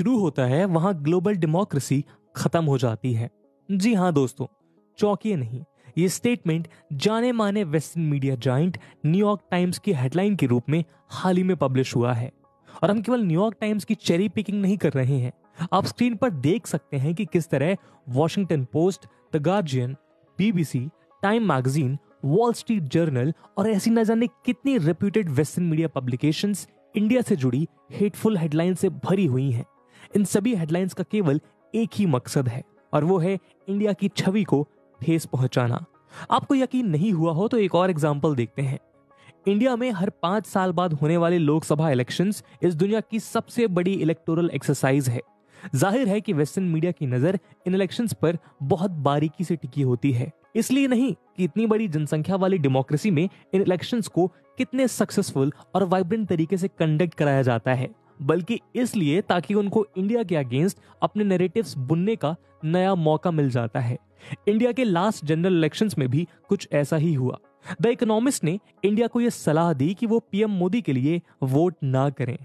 शुरू होता है वहां ग्लोबल डेमोक्रेसी खत्म हो जाती है। जी हाँ दोस्तों, चौंकिए नहीं, ये स्टेटमेंट जाने माने western media giant New York times की हेडलाइन के रूप में हाल ही में पब्लिश हुआ है। और हम केवल न्यूयॉर्क टाइम्स की चेरी पिकिंग नहीं कर रहे हैं, आप स्क्रीन पर देख सकते हैं कि किस तरह Washington post, the guardian, BBC, time magazine, wall Street journal और ऐसी न जाने कितनी reputed western media publications India से जुड़ी हेटफुल हेडलाइन से भरी हुई हैं। इन सभी हेडलाइंस का केवल एक ही मकसद है और वो है इंडिया की छवि को ठेस पहुंचाना। आपको यकीन नहीं हुआ हो तो एक और एग्जांपल देखते हैं। इंडिया में हर 5 साल बाद होने वाले लोकसभा इलेक्शंस इस दुनिया की सबसे बड़ी इलेक्टोरल एक्सरसाइज है। जाहिर है कि वेस्टर्न मीडिया की नजर इन इलेक्शंस पर बहुत बारीकी से टिकी होती है। इसलिए नहीं कि इतनी बड़ी जनसंख्या वाली डेमोक्रेसी में इन इलेक्शंस को कितने सक्सेसफुल और वाइब्रेंट तरीके से कंडक्ट कराया जाता है, बल्कि इसलिए ताकि उनको इंडिया के अगेंस्ट अपने नैरेटिव्स बुनने का नया मौका मिल जाता है। इंडिया के लास्ट जनरल इलेक्शंस में भी कुछ ऐसा ही हुआ। द इकोनॉमिस्ट ने इंडिया को यह सलाह दी कि वो पीएम मोदी के लिए वोट ना करें।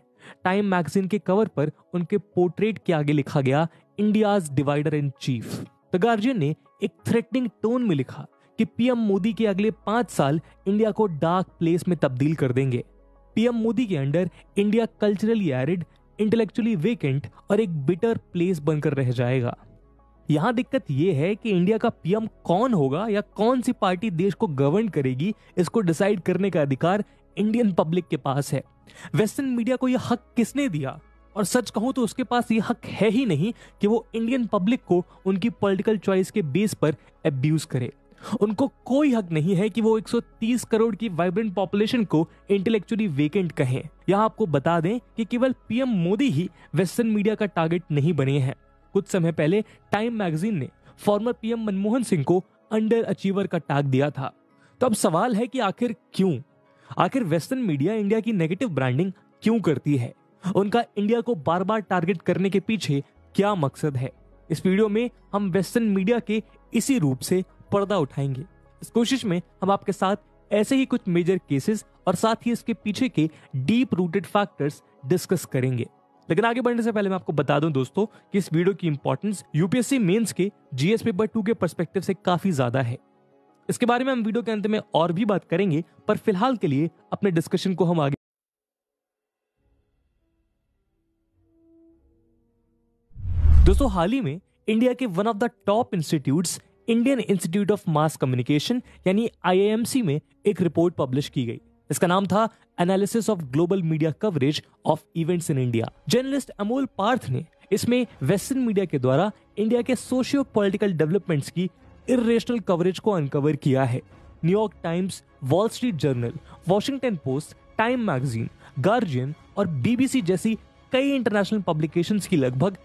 टाइम मैगजीन के कवर पर उनके पोर्ट्रेट के आगे लिखा गया, India's divider in chief. The guardian ने एक थ्रेटनिंग टोन में लिखा कि पीएम मोदी के अगले 5 साल इंडिया को डार्क प्लेस में तब्दील कर देंगे। पीएम मोदी के under India culturally arid, intellectually vacant और एक बिटर प्लेस बनकर रह जाएगा। यहां दिक्कत यह है कि इंडिया का पीएम कौन होगा या कौन सी पार्टी देश को गवर्न करेगी, इसको डिसाइड करने का अधिकार इंडियन पब्लिक के पास है। वेस्टर्न मीडिया को यह हक किसने दिया? और सच कहूं तो उसके पास यह हक है ही नहीं कि वो इंडियन पब्लिक को उनकी पॉलिटिकल चॉइस के बेस पर अब्यूज करे। उनको कोई हक नहीं है कि वो 130 करोड़ की वाइब्रेंट पॉपुलेशन को इंटेलेक्चुअली वेकेंट कहें। यहां आपको बता दें कि केवल पीएम मोदी ही वेस्टर्न मीडिया का टारगेट नहीं बने हैं। कुछ समय पहले टाइम मैगजीन ने फॉर्मर पीएम मनमोहन सिंह को अंडर अचीवर का टैग दिया था। तो अब सवाल है कि आखिर क्यों? आखिर वेस्टर्न मीडिया इंडिया की नेगेटिव ब्रांडिंग क्यों करती है? उनका इंडिया को बार बार टारगेट करने के पीछे क्या मकसद है? इस वीडियो में हम वेस्टर्न मीडिया के इसी रूप से पर्दा उठाएंगे। इस कोशिश में हम आपके साथ ऐसे ही कुछ मेजर केसेस और साथ ही इसके पीछे के डीप रूटेड फैक्टर्स डिस्कस करेंगे। लेकिन आगे बढ़ने से पहले मैं आपको बता दूं दोस्तों कि इस वीडियो की इंपॉर्टेंस यूपीएससी मेंस के जीएस पेपर 2 के पर्सपेक्टिव से काफी ज्यादा है। इसके बारे में हम वीडियो के अंत में और भी बात करेंगे, पर फिलहाल के लिए अपने डिस्कशन को हम आगे। दोस्तों, हाल ही में इंडिया के one of the top institutes Indian Institute of Mass Communication यानी आईआईएमसी में एक रिपोर्ट पब्लिश की गई। इसका नाम था analysis of global media coverage of events in India. Journalist Amol Parth ने इसमें वेस्टर्न मीडिया के द्वारा इंडिया के सोशियो पॉलिटिकल डेवलपमेंट्स की इर्रेशनल कवरेज को अनकवर किया है। New York Times, Wall Street Journal, Washington Post, Time magazine, Guardian और बीबीसी जैसी कई इंटरनेशनल पब्लिकेशंस की लगभग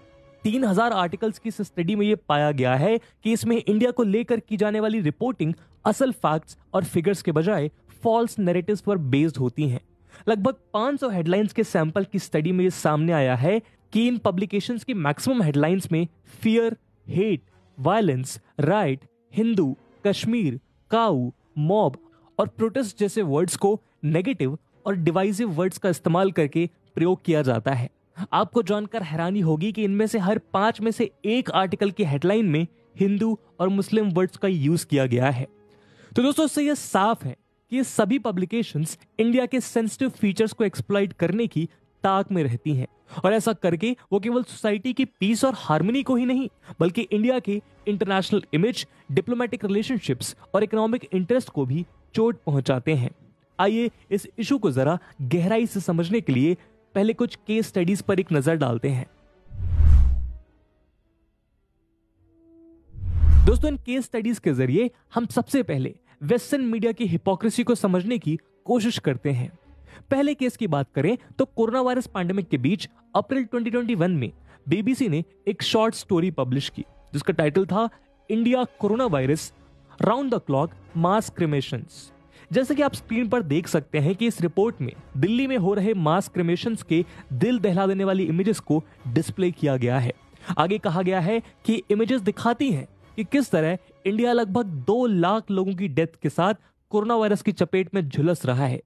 3000 आर्टिकल्स की इस स्टडी में यह पाया गया है कि इसमें इंडिया को लेकर की जाने वाली रिपोर्टिंग असल फैक्ट्स और फिगर्स के बजाय फॉल्स नैरेटिव्स पर बेस्ड होती हैं। लगभग 500 हेडलाइंस के सैंपल की स्टडी में यह सामने आया है कि इन पब्लिकेशंस की मैक्सिमम हेडलाइंस में fear, hate, violence, right, Hindu, Kashmir, cow, mob और प्रोटेस्ट जैसे वर्ड्स को नेगेटिव और डिवाइसिव वर्ड्स का इस्तेमाल करके प्रयोग किया जाता है। आपको जानकर हैरानी होगी कि इनमें से हर 5 में से एक आर्टिकल की हेडलाइन में हिंदू और मुस्लिम वर्ड्स का यूज किया गया है। तो दोस्तों, इससे यह साफ है कि ये सभी पब्लिकेशंस इंडिया के सेंसिटिव फीचर्स को एक्सप्लॉइट करने की ताक में रहती हैं और ऐसा करके वो केवल सोसाइटी की पीस और हार्मनी को ही नहीं बल्कि इंडिया के इंटरनेशनल इमेज, डिप्लोमेटिक रिलेशनशिप्स और इकोनॉमिक इंटरेस्ट को भी चोट पहुंचाते हैं। आइए इस इशू को जरा गहराई से समझने के लिए पहले कुछ केस स्टडीज पर एक नजर डालते हैं। दोस्तों, इन केस स्टडीज के जरिए हम सबसे पहले वेस्टर्न मीडिया की हिपोक्रेसी को समझने की कोशिश करते हैं। पहले केस की बात करें तो कोरोना वायरस पैंडेमिक के बीच अप्रैल 2021 में बीबीसी ने एक शॉर्ट स्टोरी पब्लिश की जिसका टाइटल था India corona virus round the clock mass cremations. जैसे कि आप स्क्रीन पर देख सकते हैं कि इस रिपोर्ट में दिल्ली में हो रहे मास क्रिमेशंस के दिल दहला देने वाली इमेजेस को डिस्प्ले किया गया है। आगे कहा गया है कि इमेजेस दिखाती हैं कि किस तरह इंडिया लगभग 2 लाख लोगों की डेथ के साथ कोरोना वायरस की चपेट में झुलस रहा है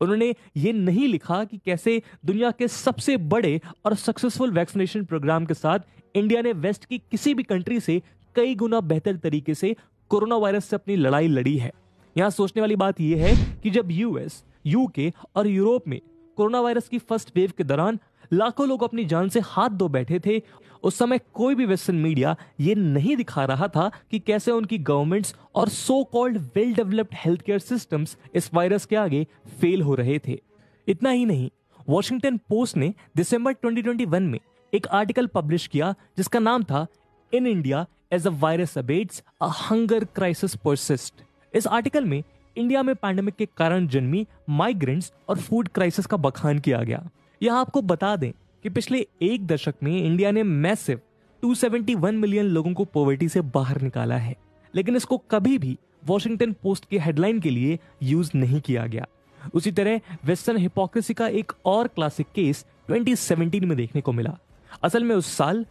उन्होंने ये नहीं लिखा कि कैसे दुनिया के सबसे बड़े और सक्सेसफुल वैक्सीनेशन प्रोग्राम के साथ इंडिया ने वेस्ट की किसी भी कंट्री से कई गुना बेहतर तरीके से कोरोना वायरस से अपनी लड़ाई लड़ी है। यहां सोचने वाली बात यह है कि जब यूएस, यूके और यूरोप में कोरोना वायरस की फर्स्ट वेव के दौरान लाखों लोग अपनी जान से हाथ धो बैठे थे, उस समय कोई भी वेस्टर्न मीडिया ये नहीं दिखा रहा था कि कैसे उनकी गवर्नमेंट्स और so called well developed health care systems इस वायरस के आगे फेल हो रहे थे। इतना ही नहीं, वॉशिंगटन पोस्ट ने दिसंबर 2021 में एक आर्टिकल पब्लिश किया जिसका नाम था in India as a virus abates a hunger crisis persist. इस आर्टिकल में इंडिया में पैंडेमिक के कारण जन्मी माइग्रेंट्स और फूड क्राइसिस का बखान किया गया। यहां आपको बता दें कि पिछले एक दशक में इंडिया ने मैसिव 271 मिलियन लोगों को पॉवर्टी से बाहर निकाला है, लेकिन इसको कभी भी वॉशिंगटन पोस्ट की हेडलाइन के लिए यूज नहीं किया गया। उसी तरह वेस्टर्न हिपोक्रेसी का एक और क्लासिक केस 2017 में देखने को मिला। असल में उस साल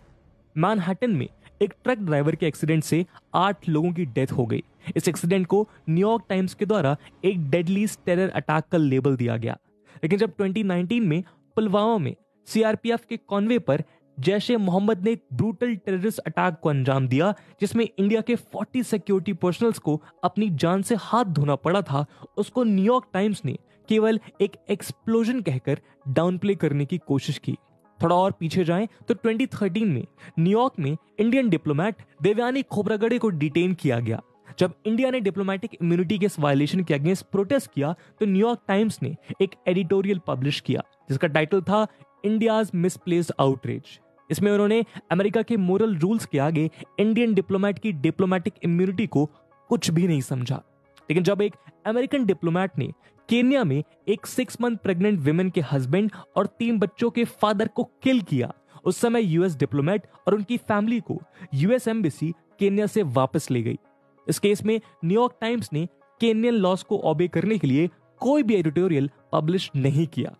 मैनहट्टन में एक ट्रक ड्राइवर के एक्सीडेंट से 8 लोगों की डेथ हो गई। इस एक्सीडेंट को न्यूयॉर्क टाइम्स के द्वारा एक डेडली टेरर अटैक का लेबल दिया गया। लेकिन जब 2019 में पुलवामा में सीआरपीएफ के कॉन्वे पर जैश ए मोहम्मद ने एक ब्रूटल टेररिस्ट अटैक को अंजाम दिया जिसमें इंडिया के 40 सिक्योरिटी पर्सनल्स को अपनी जान से हाथ धोना पड़ा था, उसको न्यूयॉर्क टाइम्स ने केवल एक एक्सप्लोजन कहकर डाउनप्ले करने की कोशिश की। थोड़ा और पीछे जाएं तो 2013 में न्यूयॉर्क में इंडियन डिप्लोमेट देवयानी खोब्रागडे को डिटेन किया गया। जब इंडिया ने डिप्लोमेटिक इम्यूनिटी के इस वायलेशन के अगेंस्ट प्रोटेस्ट किया तो न्यूयॉर्क टाइम्स ने एक एडिटोरियल पब्लिश किया जिसका टाइटल था इंडियाज मिसप्लेस्ड आउटरीच। इसमें उन्होंने अमेरिका के मोरल रूल्स के आगे इंडियन डिप्लोमेट की डिप्लोमेटिक इम्यूनिटी को कुछ भी नहीं समझा। लेकिन जब एक अमेरिकन डिप्लोमेट ने केन्या में एक 6 मंथ प्रेग्नेंट विमेन के हस्बैंड और 3 बच्चों के फादर को किल किया, उस समय यूएस डिप्लोमेट और उनकी फैमिली को यूएस एम्बेसी केन्या से वापस ले गई। इस केस में न्यूयॉर्क टाइम्स ने केन्यन लॉस को ओबे करने के लिए कोई भी एडिटोरियल पब्लिश नहीं किया।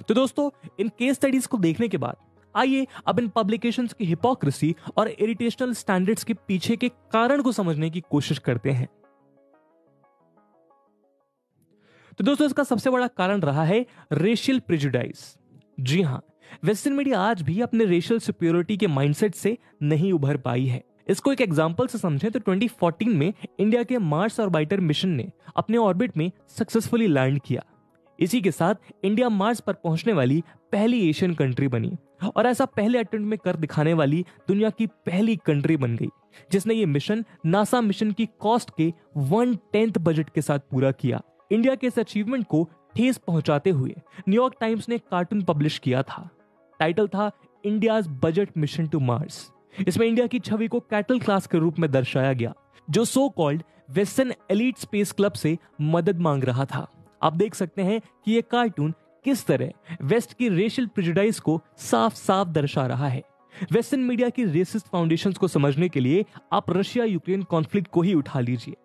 तो दोस्तों, इन केस स्टडीज को देखने के बाद आइए अब इन पब्लिकेशंस की हिपोक्रेसी और इरिटेशनल स्टैंडर्ड्स के पीछे के कारण को समझने की कोशिश करते हैं। तो दोस्तों, इसका सबसे बड़ा कारण रहा है रेशियल प्रेजुडाइज। जी हां, वेस्टर्न मीडिया आज भी अपने रेशियल सुपीरियरिटी के माइंडसेट से नहीं उभर पाई है। इसको एक एग्जांपल से समझें तो 2014 में इंडिया के मार्स ऑर्बिटर मिशन ने अपने ऑर्बिट में सक्सेसफुली लैंड किया। इसी के साथ इंडिया मार्स पर पहुंचने वाली पहली एशियन कंट्री बनी और ऐसा पहले अटेम्प्ट में कर दिखाने वाली दुनिया की पहली कंट्री बन गई जिसने ये मिशन नासा मिशन की कॉस्ट के 1/10 बजट के साथ पूरा किया। इंडिया के इस अचीवमेंट को ठेस पहुंचाते हुए न्यूयॉर्क टाइम्स ने कार्टून पब्लिश किया था। टाइटल था India's budget mission to Mars. इसमें इंडिया की छवि को कैटल क्लास के रूप में दर्शाया गया जो so called western elite space club से मदद मांग रहा था। आप देख सकते हैं कि यह कार्टून किस तरह वेस्ट की रेशियल प्रेजुडाइज को साफ साफ दर्शा रहा है। वेस्टर्न मीडिया की रेसिस्ट फाउंडेशंस को समझने के लिए आप रशिया यूक्रेन कॉन्फ्लिक्ट को ही उठा लीजिए।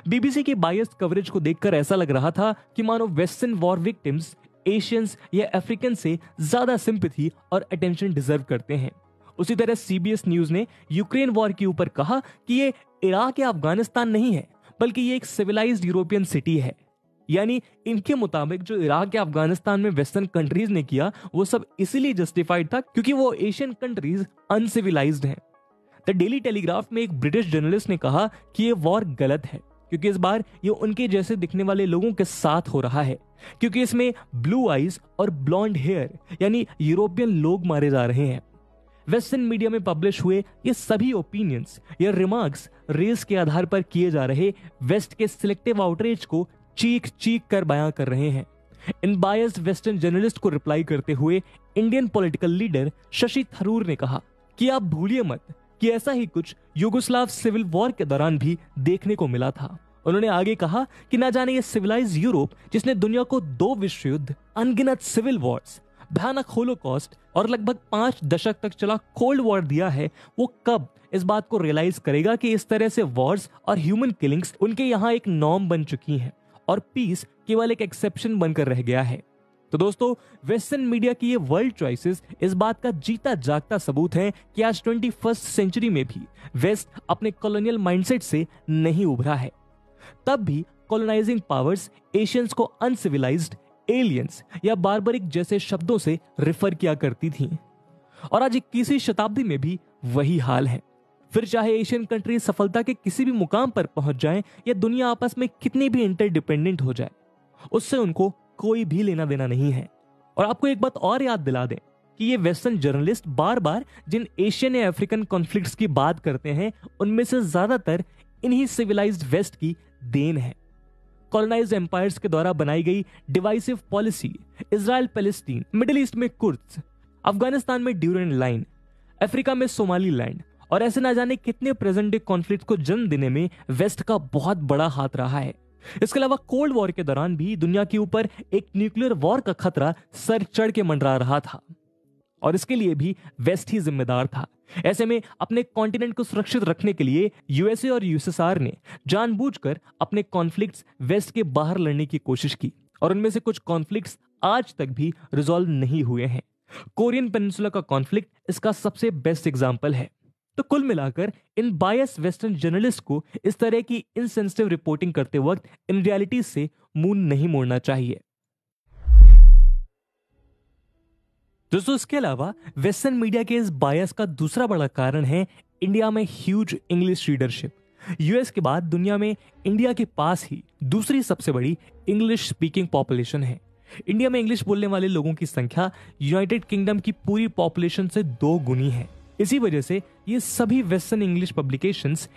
बीबीसी की बायस्ड कवरेज को देखकर ऐसा लग रहा था कि मानो वेस्टर्न वॉर विक्टिम्स एशियंस या अफ्रीकन से ज्यादा सिंपैथी और अटेंशन डिजर्व करते हैं। उसी तरह सीबीएस न्यूज ने यूक्रेन वॉर के ऊपर कहा कि ये इराक या अफगानिस्तान नहीं है बल्कि ये एक सिविलाइज्ड यूरोपियन सिटी है। यानी इनके मुताबिक जो इराक या अफगानिस्तान में वेस्टर्न कंट्रीज ने किया वो सब इसीलिए जस्टिफाइड था क्योंकि वो एशियन कंट्रीज अनसिविलाइज्ड हैं। द डेली टेलीग्राफ में एक ब्रिटिश जर्नलिस्ट ने कहा कि ये वॉर गलत है क्योंकि इस बार ये उनके जैसे दिखने वाले लोगों के साथ हो रहा है, क्योंकि इसमें ब्लू आईज और ब्लॉन्ड हेयर यानी यूरोपियन लोग मारे जा रहे हैं। वेस्टर्न मीडिया में पब्लिश हुए ये सभी ओपिनियंस या रिमार्क्स रेस के आधार पर किए जा रहे वेस्ट के सिलेक्टिव आउटरीच को चीख चीख कर बयां कर रहे हैं। इन बायस्ड वेस्टर्न जर्नलिस्ट को रिप्लाई करते हुए Indian political leader Shashi Tharoor ने कहा कि आप भूलिए मत कि ऐसा ही कुछ युगोस्लाव सिविल वॉर के दौरान भी देखने को मिला था। उन्होंने आगे कहा कि ना जाने ये सिविलाइज्ड यूरोप जिसने दुनिया को 2 विश्व युद्ध, अनगिनत सिविल वॉर्स, भयानक होलोकॉस्ट और लगभग 5 दशक तक चला कोल्ड वॉर दिया है, वो कब इस बात को रियलाइज करेगा कि इस तरह से वॉर्स और ह्यूमन किलिंग्स उनके यहाँ एक नॉर्म बन चुकी हैं और पीस केवल एक एक्सेप्शन बनकर रह गया है। तो दोस्तों, वेस्टर्न मीडिया की ये वर्ल्ड चॉइसेस इस बात का जीता जागता सबूत है कि आज 21st सेंचुरी में भी वेस्ट अपने कॉलोनियल माइंडसेट से नहीं उभरा है। तब भी कॉलोनाइजिंग पावर्स एशियंस को अनसिविलाइज्ड, एलियंस या बार्बरिक जैसे शब्दों से रेफर किया करती थी। और आज 21वीं शताब्दी में भी वही हाल है। फिर चाहे एशियन कंट्री सफलता के किसी भी मुकाम पर पहुंच जाएं या दुनिया आपस में कितनी भी इंटरडिपेंडेंट हो जाए, उससे उनको कोई भी लेना देना नहीं है। और आपको एक बात और याद दिला दें कि ये वेस्टर्न जर्नलिस्ट बार बार जिन एशियन या अफ्रीकन कॉन्फ्लिक्ट्स की बात करते हैं, उनमें से ज्यादातर इन्हीं सिविलाइज्ड वेस्ट की देन है। कॉलोनाइज्ड एम्पायर्स के द्वारा बनाई गई divisive policy, Israel Palestine, middle east में कुर्द्स, अफगानिस्तान में ड्यूरेंट लाइन, अफ्रीका में सोमालीलैंड और ऐसे ना जाने कितने प्रेजेंट डे कॉन्फ्लिक्ट को जन्म देने में वेस्ट का बहुत बड़ा हाथ रहा है। इसके अलावा कोल्ड वॉर के दौरान भी दुनिया के ऊपर एक न्यूक्लियर वॉर का खतरा सर चढ़ के मंडरा रहा था और इसके लिए भी वेस्ट ही जिम्मेदार था। ऐसे में अपने कॉन्टिनेंट को सुरक्षित रखने के लिए यूएसए और यूएसएसआर ने जानबूझकर अपने कॉन्फ्लिक्ट्स वेस्ट के बाहर लड़ने की कोशिश की और उनमें से कुछ कॉन्फ्लिक्ट्स आज तक भी रिजॉल्व नहीं हुए हैं। कोरियन पेनिनसुला का कॉन्फ्लिक्ट इसका सबसे बेस्ट एग्जांपल है। तो कुल मिलाकर इन बायस वेस्टर्न जर्नलिस्ट को इस तरह की इनसेंसिटिव रिपोर्टिंग करते वक्त इन रियलिटी से मुंह नहीं मोड़ना चाहिए। दोस्तों, इसके अलावा वेस्टर्न मीडिया के इस बायस का दूसरा बड़ा कारण है इंडिया में ह्यूज इंग्लिश रीडरशिप। यूएस के बाद दुनिया में इंडिया के पास ही दूसरी सबसे बड़ी इंग्लिश स्पीकिंग पॉपुलेशन है। इंडिया में इंग्लिश बोलने वाले लोगों की संख्या यूनाइटेड किंगडम की पूरी पॉपुलेशन से 2 गुनी है। इसी वजह से ये सभी वेस्टर्न इंग्लिश पब्लिकेशंस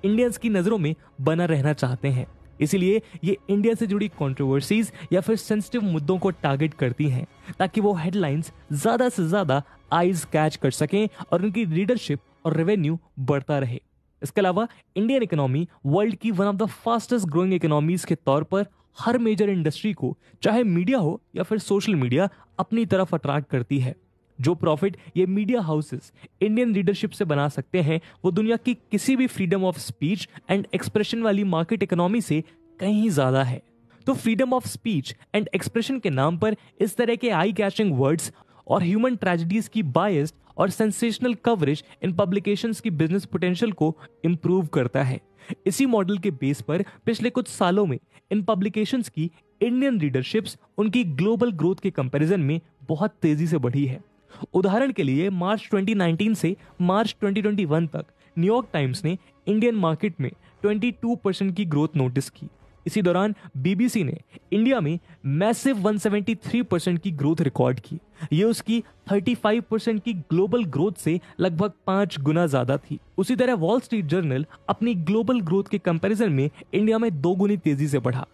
इंडियंस की नजरों में बना रहना चाहते हैं। इसीलिए ये इंडिया से जुड़ी कंट्रोवर्सीज या फिर सेंसिटिव मुद्दों को टारगेट करती हैं ताकि वो हेडलाइंस ज्यादा से ज्यादा आईज कैच कर सकें और उनकी रीडरशिप और रेवेन्यू बढ़ता रहे। इसके अलावा इंडियन इकोनॉमी वर्ल्ड की one of the fastest growing economies के तौर पर हर मेजर इंडस्ट्री को, चाहे मीडिया हो या फिर सोशल मीडिया, अपनी तरफ अट्रैक्ट करती है। जो प्रॉफिट ये मीडिया हाउसेस इंडियन लीडरशिप से बना सकते हैं, वो दुनिया की किसी भी freedom of speech and expression वाली मार्केट इकोनॉमी से कहीं ज्यादा है। तो freedom of speech and expression के नाम पर इस तरह के आई कैचिंग वर्ड्स और ह्यूमन ट्रेजेडीज की बायस्ड और सेंसेशनल कवरेज इन पब्लिकेशंस की बिजनेस पोटेंशियल को इंप्रूव करता है। इसी मॉडल के बेस पर पिछले कुछ सालों में इन पब्लिकेशंस की इंडियन रीडरशिप्स उनकी ग्लोबल ग्रोथ के कंपैरिजन में बहुत तेजी से बढ़ी है। उदाहरण के लिए मार्च 2019 से मार्च 2021 तक न्यूयॉर्क टाइम्स ने इंडियन मार्केट में 22% की ग्रोथ नोटिस की। इसी दौरान बीबीसी ने इंडिया में मैसिव 173% की ग्रोथ रिकॉर्ड की। ये उसकी 35% की ग्लोबल ग्रोथ से लगभग 5 गुना ज्यादा थी। उसी तरह वॉल स्ट्रीट जर्नल अपनी ग्लोबल ग्रोथ के कंपैरिजन में इंडिया में 2 गुनी तेजी से बढ़ा।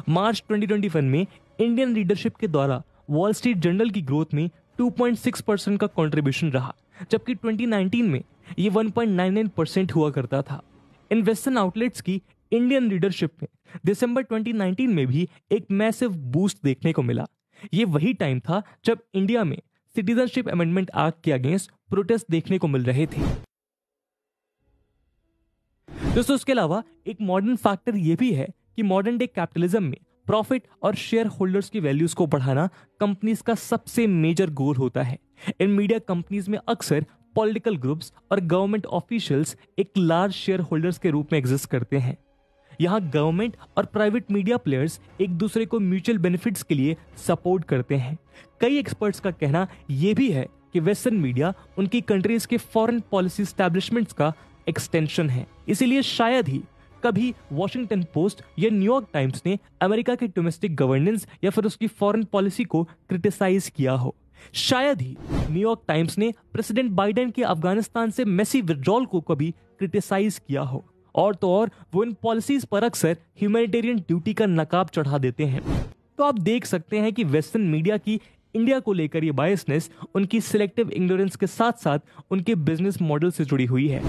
मार्च 2021 में इंडियन लीडरशिप के द्वारा वॉल स्ट्रीट जर्नल की ग्रोथ में 2.6% का कंट्रीब्यूशन रहा, जबकि 2019 में ये 1.99% हुआ करता था। इन वेस्टर्न आउटलेट्स की इंडियन लीडरशिप में दिसंबर 2019 में भी एक मैसिव बूस्ट देखने को मिला। ये वही टाइम था जब इंडिया में सिटीजनशिप अमेंडमेंट एक्ट के अगेंस्ट प्रोटेस्ट देखने को मिल रहे थे। दोस्तों, इसके अलावा एक मॉडर्न फैक्टर यह भी है कि मॉडर्न डे कैपिटलिज्म में प्रॉफिट और शेयर होल्डर्स की वैल्यूज को बढ़ाना कंपनीज का सबसे मेजर गोल होता है। इन मीडिया कंपनीज में अक्सर पॉलिटिकल ग्रुप्स और गवर्नमेंट ऑफिशियल्स एक लार्ज शेयर होल्डर्स के रूप में एग्जिस्ट करते हैं। यहाँ गवर्नमेंट और प्राइवेट मीडिया प्लेयर्स एक दूसरे को म्यूचुअल बेनिफिट्स के लिए सपोर्ट करते हैं। कई एक्सपर्ट्स का कहना यह भी है कि वेस्टर्न मीडिया उनकी कंट्रीज के फॉरेन पॉलिसी एस्टैब्लिशमेंट्स का एक्सटेंशन है। इसीलिए शायद ही कभी वॉशिंगटन पोस्ट या न्यूयॉर्क टाइम्स ने अमेरिका के डोमेस्टिक गवर्नेंस या फिर उसकी फॉरेन पॉलिसी को क्रिटिसाइज किया हो। शायद ही न्यूयॉर्क टाइम्स ने प्रेसिडेंट बाइडेन के अफगानिस्तान से मेसी विड्रॉल को कभी क्रिटिसाइज किया हो। और तो और वो इन पॉलिसीज पर अक्सर ह्यूमैनिटेरियन ड्यूटी का नकाब चढ़ा देते हैं। तो आप देख सकते हैं कि वेस्टर्न मीडिया की इंडिया को लेकर ये बायसनेस उनकी सिलेक्टिव इग्नोरेंस के साथ साथ उनके बिजनेस मॉडल से जुड़ी हुई है।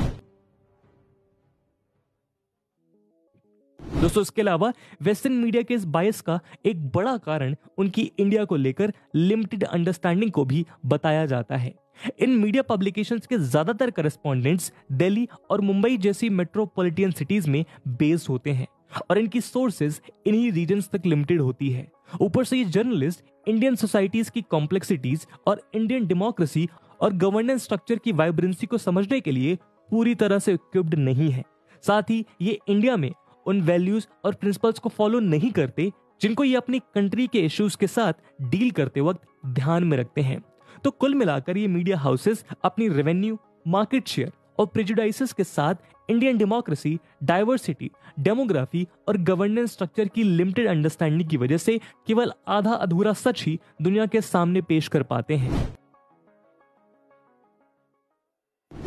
दोस्तों, इसके अलावा वेस्टर्न मीडिया के इस बायस का एक बड़ा कारण उनकी इंडिया को लेकर लिमिटेड अंडरस्टैंडिंग को भी बताया जाता है। इन मीडिया पब्लिकेशंस के ज्यादातर करेस्पॉन्डेंट्स दिल्ली और मुंबई जैसी मेट्रोपॉलिटन सिटीज में बेस्ड होते हैं और इनकी सोर्सेज इन्हीं रीजन्स तक लिमिटेड होती है। ऊपर से ये जर्नलिस्ट इंडियन सोसाइटीज की कॉम्प्लेक्सिटीज और इंडियन डेमोक्रेसी और गवर्नेंस स्ट्रक्चर की वाइब्रेंसी को समझने के लिए पूरी तरह से इक्विप्ड नहीं है। साथ ही ये इंडिया में उन वैल्यूज और प्रिंसिपल्स को फॉलो नहीं करते जिनको ये अपनी कंट्री के इश्यूज के साथ डील करते वक्त ध्यान में रखते हैं। तो कुल मिलाकर ये मीडिया हाउसेस अपनी रेवेन्यू, मार्केट शेयर और प्रेजुडाइसेस के साथ इंडियन डेमोक्रेसी, डाइवर्सिटी, डेमोग्राफी और गवर्नेंस स्ट्रक्चर की लिमिटेड अंडरस्टैंडिंग की वजह से केवल आधा अधूरा सच ही दुनिया के सामने पेश कर पाते हैं।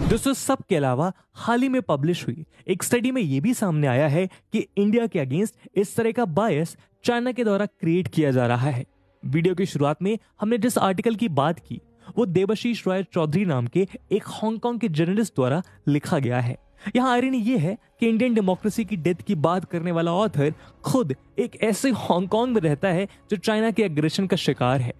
दोस्तों, सब के अलावा हाल ही में पब्लिश हुई एक स्टडी में यह भी सामने आया है कि इंडिया के अगेंस्ट इस तरह का बायस चाइना के द्वारा क्रिएट किया जा रहा है। वीडियो की शुरुआत में हमने जिस आर्टिकल की बात की वो देवाशीष रॉय चौधरी नाम के एक हांगकांग के जर्नलिस्ट द्वारा लिखा गया है। यहाँ आयरनी ये है कि इंडियन डेमोक्रेसी की डेथ की बात करने वाला ऑथर खुद एक ऐसे हांगकांग में रहता है जो चाइना के एग्रेशन का शिकार है।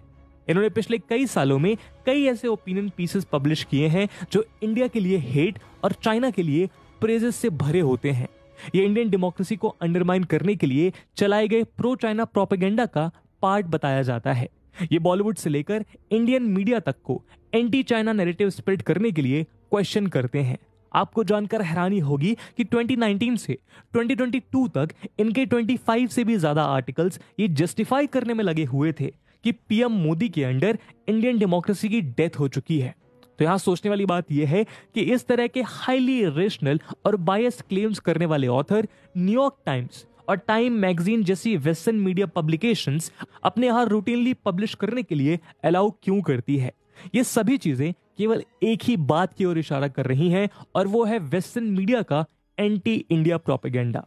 इन्होंने पिछले कई सालों में कई ऐसे ओपिनियन पीसेस पब्लिश किए हैं जो इंडिया के लिए हेट और चाइना के लिए प्रेजेस से भरे होते हैं। ये इंडियन डेमोक्रेसी को अंडरमाइन करने के लिए चलाए गए प्रो चाइना प्रोपेगेंडा का पार्ट बताया जाता है। ये बॉलीवुड से लेकर इंडियन मीडिया तक को एंटी चाइना नैरेटिव स्प्रेड करने के लिए क्वेश्चन करते हैं। आपको जानकर हैरानी होगी कि 2019 से 2022 तक इनके 25 से भी ज्यादा आर्टिकल्स ये जस्टिफाई करने में लगे हुए थे कि पीएम मोदी के अंडर इंडियन डेमोक्रेसी की डेथ हो चुकी है। तो यहां सोचने वाली बात यह है कि इस तरह के हाईली इरेशनल और बायस क्लेम्स करने वाले ऑथर न्यूयॉर्क टाइम्स और टाइम मैगजीन जैसी वेस्टर्न मीडिया पब्लिकेशंस अपने यहां रूटीनली पब्लिश करने के लिए अलाउ क्यों करती है। ये सभी चीजें केवल एक ही बात की ओर इशारा कर रही हैं और वो है वेस्टर्न मीडिया का anti India propaganda.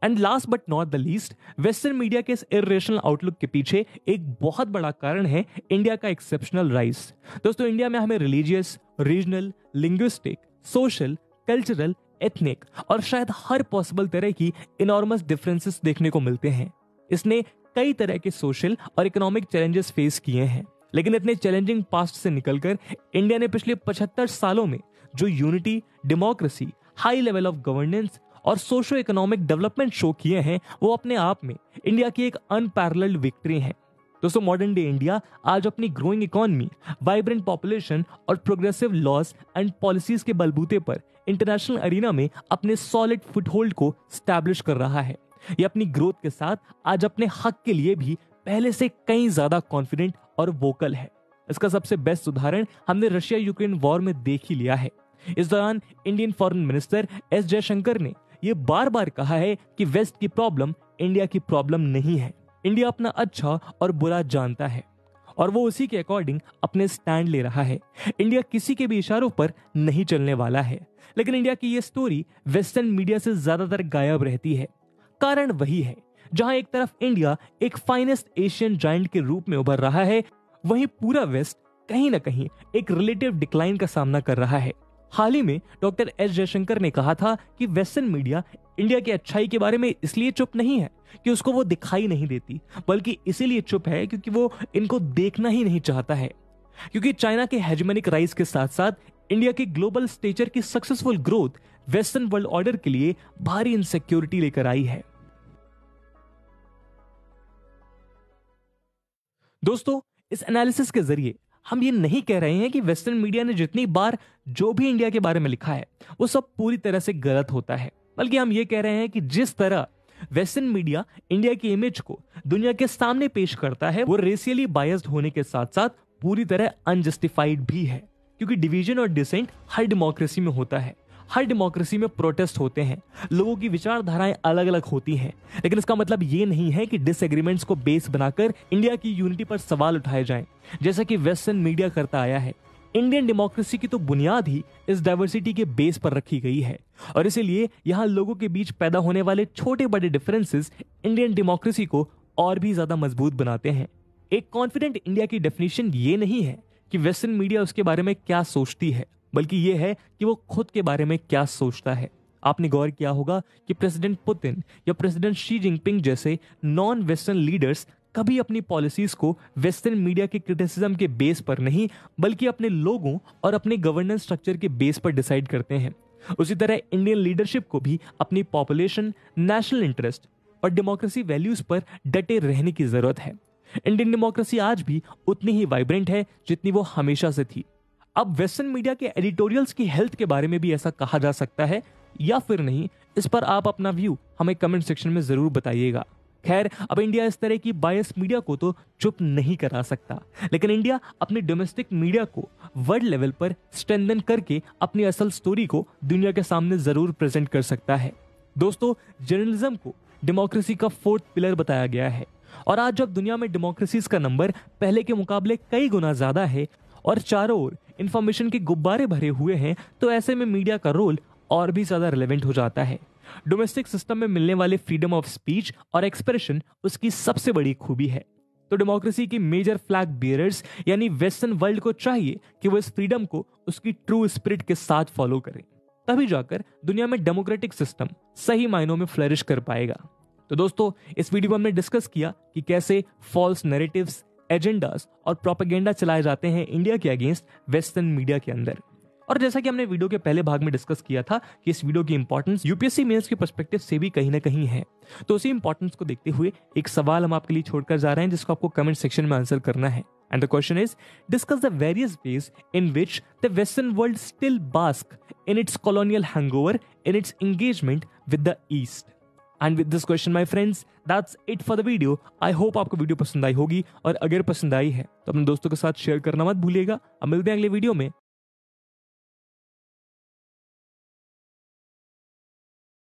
And last but not the least, western media के इस इरेशनल आउटलुक के पीछे एक बहुत बड़ा कारण है इंडिया का एक्सेप्शनल राइज। दोस्तों, इंडिया में हमें religious, regional, linguistic, social, cultural, ethnic और शायद हर पॉसिबल तरह की इनॉर्मस डिफरेंसेस देखने को मिलते हैं। इसने कई तरह के सोशल और इकोनॉमिक चैलेंजेस फेस किए हैं, लेकिन इतने चैलेंजिंग पास्ट से निकलकर इंडिया ने पिछले 75 सालों में जो unity, democracy, high level of governance और सोशो इकोनॉमिक डेवलपमेंट शो किए हैं, वो अपने आप में इंडिया की एक अनपैरेलल्ड विक्ट्री है। दोस्तों, मॉडर्न डे इंडिया आज अपनी ग्रोइंग इकोनॉमी, वाइब्रेंट पॉपुलेशन और प्रोग्रेसिव लॉज एंड पॉलिसीज के बलबूते पर इंटरनेशनल अरीना में अपने सॉलिड फुटहोल्ड को स्टैब्लिश कर रहा है। ये अपनी ग्रोथ के साथ आज अपने हक के लिए भी पहले से कई ज्यादा कॉन्फिडेंट और वोकल है। इसका सबसे बेस्ट उदाहरण हमने रशिया यूक्रेन वॉर में देख ही लिया है। इस दौरान Indian foreign minister S Jaishankar ने यह बार बार कहा है कि वेस्ट की प्रॉब्लम इंडिया की प्रॉब्लम नहीं है। इंडिया अपना अच्छा और बुरा जानता है और वो उसी के अकॉर्डिंग अपने स्टैंड ले रहा है। इंडिया किसी के भी इशारों पर नहीं चलने वाला है। लेकिन इंडिया की ये स्टोरी वेस्टर्न मीडिया से ज्यादातर गायब रहती है। कारण वही है, जहां एक तरफ इंडिया एक फाइनेस्ट एशियन जायंट के रूप में उभर रहा है, वहीं पूरा वेस्ट कहीं ना कहीं एक रिलेटिव डिक्लाइन का सामना कर रहा है। हाल ही में डॉक्टर एस जयशंकर ने कहा था कि वेस्टर्न मीडिया इंडिया की अच्छाई के बारे में इसलिए चुप नहीं है कि उसको वो दिखाई नहीं देती, बल्कि इसीलिए चुप है क्योंकि वो इनको देखना ही नहीं चाहता है। क्योंकि चाइना के हेजेमोनिक राइज के साथ साथ इंडिया की ग्लोबल स्टेचर की successful growth western world order के लिए भारी इनसिक्योरिटी लेकर आई है। दोस्तों, इस एनालिसिस के जरिए हम ये नहीं कह रहे हैं कि वेस्टर्न मीडिया ने जितनी बार जो भी इंडिया के बारे में लिखा है वो सब पूरी तरह से गलत होता है, बल्कि हम ये कह रहे हैं कि जिस तरह वेस्टर्न मीडिया इंडिया की इमेज को दुनिया के सामने पेश करता है वो रेशियली बायस्ड होने के साथ साथ पूरी तरह अनजस्टिफाइड भी है। क्योंकि डिवीजन और डिसेंट हर डेमोक्रेसी में होता है। हर डेमोक्रेसी में प्रोटेस्ट होते हैं, लोगों की विचारधाराएं अलग अलग होती हैं, लेकिन इसका मतलब ये नहीं है कि डिसएग्रीमेंट्स को बेस बनाकर इंडिया की यूनिटी पर सवाल उठाए जाएं, जैसा कि वेस्टर्न मीडिया करता आया है। इंडियन डेमोक्रेसी की तो बुनियाद ही इस डाइवर्सिटी के बेस पर रखी गई है और इसीलिए यहाँ लोगों के बीच पैदा होने वाले छोटे बड़े डिफरेंसेस इंडियन डेमोक्रेसी को और भी ज्यादा मजबूत बनाते हैं। एक कॉन्फिडेंट इंडिया की डेफिनेशन ये नहीं है कि वेस्टर्न मीडिया उसके बारे में क्या सोचती है, बल्कि यह है कि वो खुद के बारे में क्या सोचता है। आपने गौर किया होगा कि प्रेसिडेंट पुतिन या प्रेसिडेंट शी जिनपिंग जैसे नॉन वेस्टर्न लीडर्स कभी अपनी पॉलिसीज को वेस्टर्न मीडिया के क्रिटिसिज्म के बेस पर नहीं, बल्कि अपने लोगों और अपने गवर्नेंस स्ट्रक्चर के बेस पर डिसाइड करते हैं। उसी तरह इंडियन लीडरशिप को भी अपनी पॉपुलेशन, नेशनल इंटरेस्ट और डेमोक्रेसी वैल्यूज पर डटे रहने की जरूरत है। इंडियन डेमोक्रेसी आज भी उतनी ही वाइब्रेंट है जितनी वो हमेशा से थी। अब वेस्टर्न मीडिया के एडिटोरियल्स की हेल्थ के बारे में भी ऐसा कहा जा सकता है या फिर नहीं, इस पर आप अपना व्यू हमें कमेंट सेक्शन में जरूर बताइएगा। खैर, अब इंडिया इस तरह की बायस मीडिया को तो चुप नहीं करा सकता, लेकिन इंडिया अपनी डोमेस्टिक मीडिया को वर्ल्ड लेवल पर स्ट्रेंथन करके अपनी असल स्टोरी को दुनिया के सामने जरूर प्रेजेंट कर सकता है। दोस्तों, जर्नलिज्म को डेमोक्रेसी का फोर्थ पिलर बताया गया है, और आज जब दुनिया में डेमोक्रेसीज का नंबर पहले के मुकाबले कई गुना ज्यादा है और चारों ओर इंफॉर्मेशन के गुब्बारे भरे हुए हैं, तो ऐसे में मीडिया का रोल और भी ज्यादा रिलेवेंट हो जाता है। डोमेस्टिक सिस्टम में मिलने वाले फ्रीडम ऑफ स्पीच और एक्सप्रेशन उसकी सबसे बड़ी खूबी है। तो डेमोक्रेसी की मेजर फ्लैग बियरर्स यानी वेस्टर्न वर्ल्ड को चाहिए कि वो इस फ्रीडम को उसकी ट्रू स्पिरिट के साथ फॉलो करें, तभी जाकर दुनिया में डेमोक्रेटिक सिस्टम सही मायनों में फ्लरिश कर पाएगा। तो दोस्तों, इस वीडियो में हमने डिस्कस किया कि कैसे फॉल्स नैरेटिव्स, एजेंडास और प्रोपेगेंडा चलाए जाते हैं इंडिया के अगेंस्ट वेस्टर्न मीडिया के अंदर। और जैसा कि हमने वीडियो के पहले भाग में डिस्कस किया था कि इस वीडियो की इंपॉर्टेंस यूपीएससी मेंस के पर्सपेक्टिव से भी कहीं ना कहीं है, तो उसी इंपॉर्टेंस को देखते हुए एक सवाल हम आपके लिए छोड़कर जा रहे हैं, जिसको आपको कमेंट सेक्शन में आंसर करना है। And the question is, discuss the various ways in which the western world still bask in its colonial hangover in its engagement with the east. And with this question my friends, that's it for the video. I hope आपको video पसंद आई होगी, और अगर पसंद आई है तो अपने दोस्तों के साथ शेयर करना मत भूलिएगा। अब मिलते हैं अगले वीडियो में